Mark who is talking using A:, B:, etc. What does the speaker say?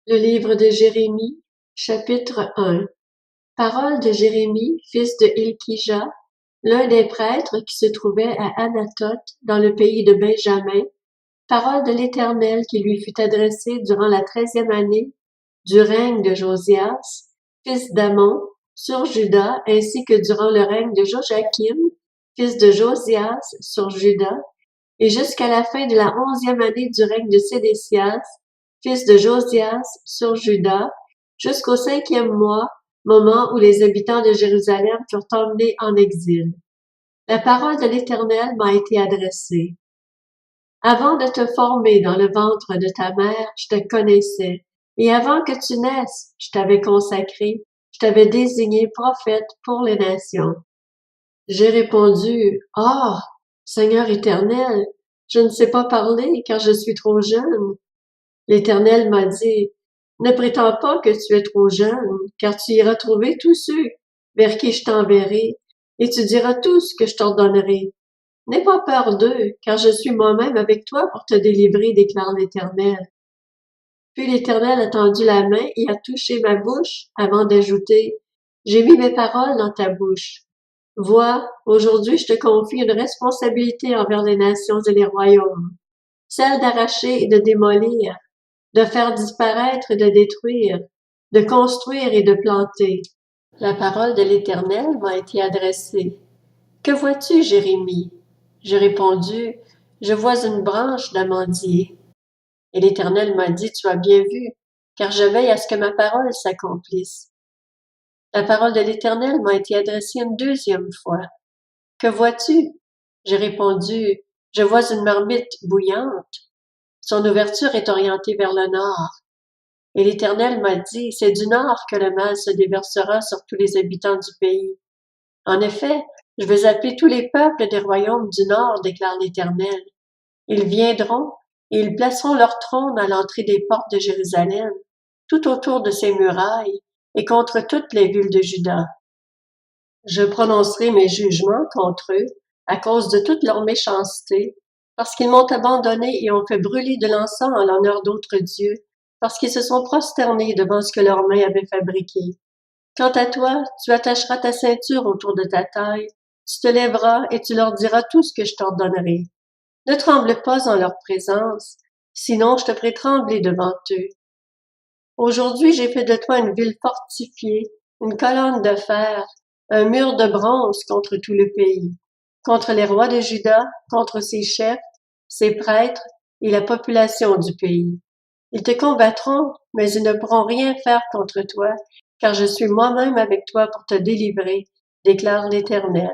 A: Le livre de Jérémie, chapitre 1. Parole de Jérémie, fils de Hilkija, l'un des prêtres qui se trouvait à Anathoth, dans le pays de Benjamin, parole de l'Éternel qui lui fut adressée durant la 13e année du règne de Josias, fils d'Amon, sur Juda, ainsi que durant le règne de Joachim, fils de Josias, sur Juda, et jusqu'à la fin de la 11e année du règne de Sédécias, fils de Josias, sur Juda, jusqu'au 5e mois, moment où les habitants de Jérusalem furent emmenés en exil. La parole de l'Éternel m'a été adressée. Avant de te former dans le ventre de ta mère, je te connaissais, et avant que tu naisses, je t'avais consacré, je t'avais désigné prophète pour les nations. J'ai répondu, « Ah, Seigneur éternel, je ne sais pas parler car je suis trop jeune. » L'Éternel m'a dit, « Ne prétends pas que tu es trop jeune, car tu iras trouver tous ceux vers qui je t'enverrai, et tu diras tout ce que je t'ordonnerai. N'aie pas peur d'eux, car je suis moi-même avec toi pour te délivrer, déclare l'Éternel. » Puis l'Éternel a tendu la main et a touché ma bouche avant d'ajouter, « J'ai mis mes paroles dans ta bouche. Vois, aujourd'hui je te confie une responsabilité envers les nations et les royaumes, celle d'arracher et de démolir, de faire disparaître et de détruire, de construire et de planter. » La parole de l'Éternel m'a été adressée. « Que vois-tu, Jérémie? » J'ai répondu, « Je vois une branche d'amandier. » Et l'Éternel m'a dit, « Tu as bien vu, car je veille à ce que ma parole s'accomplisse. » La parole de l'Éternel m'a été adressée une 2e fois. « Que vois-tu? » J'ai répondu, « Je vois une marmite bouillante. Son ouverture est orientée vers le nord. » Et l'Éternel m'a dit, « C'est du nord que le mal se déversera sur tous les habitants du pays. En effet, je vais appeler tous les peuples des royaumes du nord, déclare l'Éternel. Ils viendront et ils placeront leur trône à l'entrée des portes de Jérusalem, tout autour de ses murailles et contre toutes les villes de Juda. Je prononcerai mes jugements contre eux à cause de toute leur méchanceté, parce qu'ils m'ont abandonné et ont fait brûler de l'encens en l'honneur d'autres dieux, parce qu'ils se sont prosternés devant ce que leurs mains avaient fabriqué. Quant à toi, tu attacheras ta ceinture autour de ta taille, tu te lèveras et tu leur diras tout ce que je t'ordonnerai. Ne tremble pas en leur présence, sinon je te ferai trembler devant eux. Aujourd'hui, j'ai fait de toi une ville fortifiée, une colonne de fer, un mur de bronze contre tout le pays, contre les rois de Juda, contre ses chefs, ses prêtres et la population du pays. Ils te combattront, mais ils ne pourront rien faire contre toi, car je suis moi-même avec toi pour te délivrer, déclare l'Éternel.